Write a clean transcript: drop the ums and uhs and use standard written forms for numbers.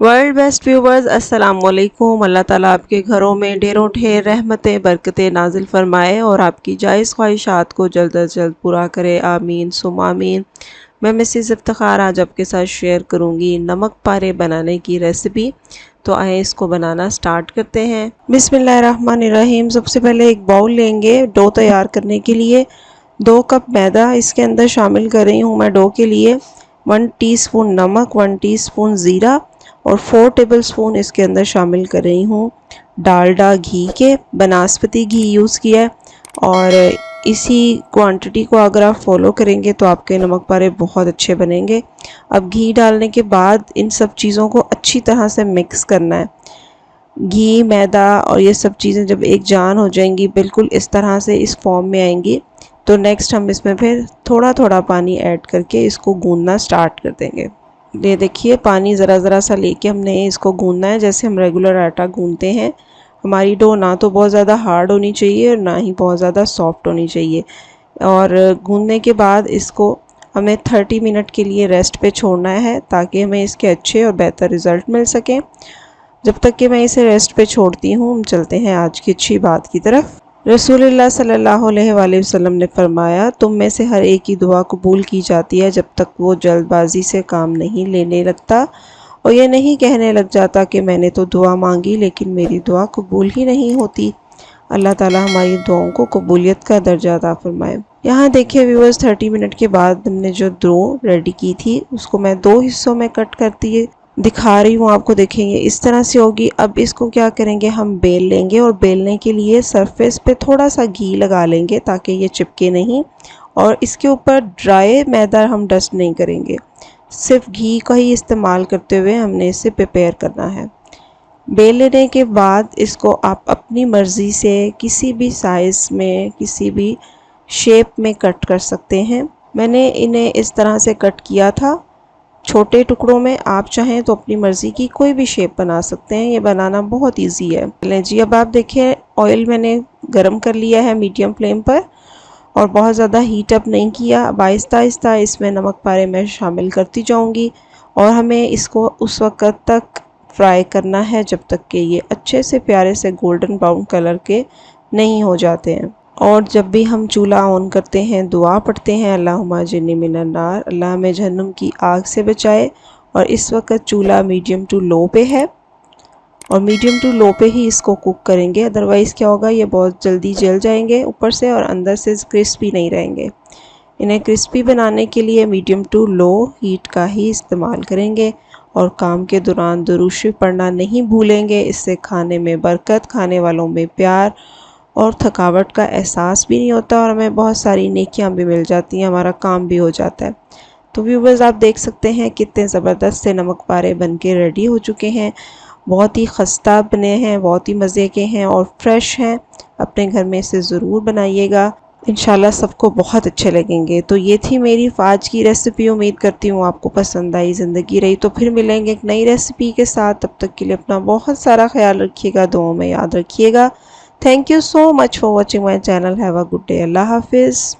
World best viewers अस्सलाम वालेकुम। अल्लाह ताला आपके घरों में ढेरों ढेर रहमतें बरकतें नाजिल फरमाए और आपकी जायज़ ख्वाहिशात को जल्द अज जल्द पूरा करे, आमीन सुम आमीन। मैं मिसेस इफ्तिखार आज आपके साथ शेयर करूंगी नमक पारे बनाने की रेसिपी। तो आए इसको बनाना स्टार्ट करते हैं। बिस्मिल्लाहिर्रहमानिर्रहीम। सबसे पहले एक बाउल लेंगे डो तैयार करने के लिए। 2 कप मैदा इसके अंदर शामिल कर रही हूँ मैं डो के लिए। 1 टीस्पून नमक, 1 टीस्पून ज़ीरा और 4 टेबलस्पून इसके अंदर शामिल कर रही हूँ डालडा घी के। बनास्पति घी यूज़ किया है और इसी क्वांटिटी को अगर आप फॉलो करेंगे तो आपके नमक पारे बहुत अच्छे बनेंगे। अब घी डालने के बाद इन सब चीज़ों को अच्छी तरह से मिक्स करना है। घी, मैदा और ये सब चीज़ें जब एक जान हो जाएंगी, बिल्कुल इस तरह से इस फॉर्म में आएंगी, तो नेक्स्ट हम इसमें फिर थोड़ा थोड़ा पानी ऐड करके इसको गूंदना स्टार्ट कर देंगे। ये देखिए पानी ज़रा ज़रा सा लेके हमने इसको गूंदना है जैसे हम रेगुलर आटा गूंदते हैं। हमारी डो ना तो बहुत ज़्यादा हार्ड होनी चाहिए और ना ही बहुत ज़्यादा सॉफ्ट होनी चाहिए। और गूंदने के बाद इसको हमें 30 मिनट के लिए रेस्ट पे छोड़ना है ताकि हमें इसके अच्छे और बेहतर रिज़ल्ट मिल सकें। जब तक कि मैं इसे रेस्ट पे छोड़ती हूँ, हम चलते हैं आज की अच्छी बात की तरफ। रसूलुल्लाह सल्लल्लाहु अलैहि वसल्लम ने फरमाया, तुम में से हर एक की दुआ कबूल की जाती है जब तक वो जल्दबाजी से काम नहीं लेने लगता और ये नहीं कहने लग जाता कि मैंने तो दुआ मांगी लेकिन मेरी दुआ कबूल ही नहीं होती। अल्लाह ताला हमारी दुआओं को कबूलियत का दर्जा अता फरमाए। यहाँ देखिए व्यूअर्स, 30 मिनट के बाद हमने जो डो रेडी की थी उसको मैं 2 हिस्सों में कट करती दिखा रही हूँ आपको। देखेंगे इस तरह से होगी। अब इसको क्या करेंगे, हम बेल लेंगे और बेलने के लिए सरफेस पे थोड़ा सा घी लगा लेंगे ताकि ये चिपके नहीं, और इसके ऊपर ड्राई मैदा हम डस्ट नहीं करेंगे, सिर्फ घी का ही इस्तेमाल करते हुए हमने इसे प्रिपेयर करना है। बेल लेने के बाद इसको आप अपनी मर्ज़ी से किसी भी साइज़ में, किसी भी शेप में कट कर सकते हैं। मैंने इन्हें इस तरह से कट किया था छोटे टुकड़ों में। आप चाहें तो अपनी मर्ज़ी की कोई भी शेप बना सकते हैं, ये बनाना बहुत इजी है। चलें जी, अब आप देखिए ऑयल मैंने गरम कर लिया है मीडियम फ्लेम पर और बहुत ज़्यादा हीट अप नहीं किया। अब आहिस्ता आहिस्ता इसमें नमक पारे मैं शामिल करती जाऊंगी और हमें इसको उस वक्त तक फ्राई करना है जब तक कि ये अच्छे से प्यारे से गोल्डन ब्राउन कलर के नहीं हो जाते हैं। और जब भी हम चूल्हा ऑन करते हैं दुआ पढ़ते हैं, अल्लाहुम्मा अजिरनी मिनन नार, अल्लाह हमें जहन्नुम की आग से बचाए। और इस वक्त चूल्हा मीडियम टू लो पे है और मीडियम टू लो पे ही इसको कुक करेंगे, अदरवाइज़ क्या होगा, ये बहुत जल्दी जल जाएंगे ऊपर से और अंदर से क्रिस्पी नहीं रहेंगे। इन्हें क्रिस्पी बनाने के लिए मीडियम टू लो हीट का ही इस्तेमाल करेंगे और काम के दौरान दुरूद शरीफ पढ़ना नहीं भूलेंगे। इससे खाने में बरकत, खाने वालों में प्यार और थकावट का एहसास भी नहीं होता और हमें बहुत सारी नेकियां भी मिल जाती हैं, हमारा काम भी हो जाता है। तो व्यूवर्स, आप देख सकते हैं कितने ज़बरदस्त से नमक पारे बन के रेडी हो चुके हैं। बहुत ही खस्ता बने हैं, बहुत ही मज़े के हैं और फ्रेश हैं। अपने घर में इसे ज़रूर बनाइएगा, इंशाल्लाह सबको बहुत अच्छे लगेंगे। तो ये थी मेरी आज की रेसिपी। उम्मीद करती हूँ आपको पसंद आई। ज़िंदगी रही तो फिर मिलेंगे एक नई रेसिपी के साथ। तब तक के लिए अपना बहुत सारा ख्याल रखिएगा, दुआओं में याद रखिएगा। Thank you so much for watching my channel. Have a good day. अल्लाह हाफिज़।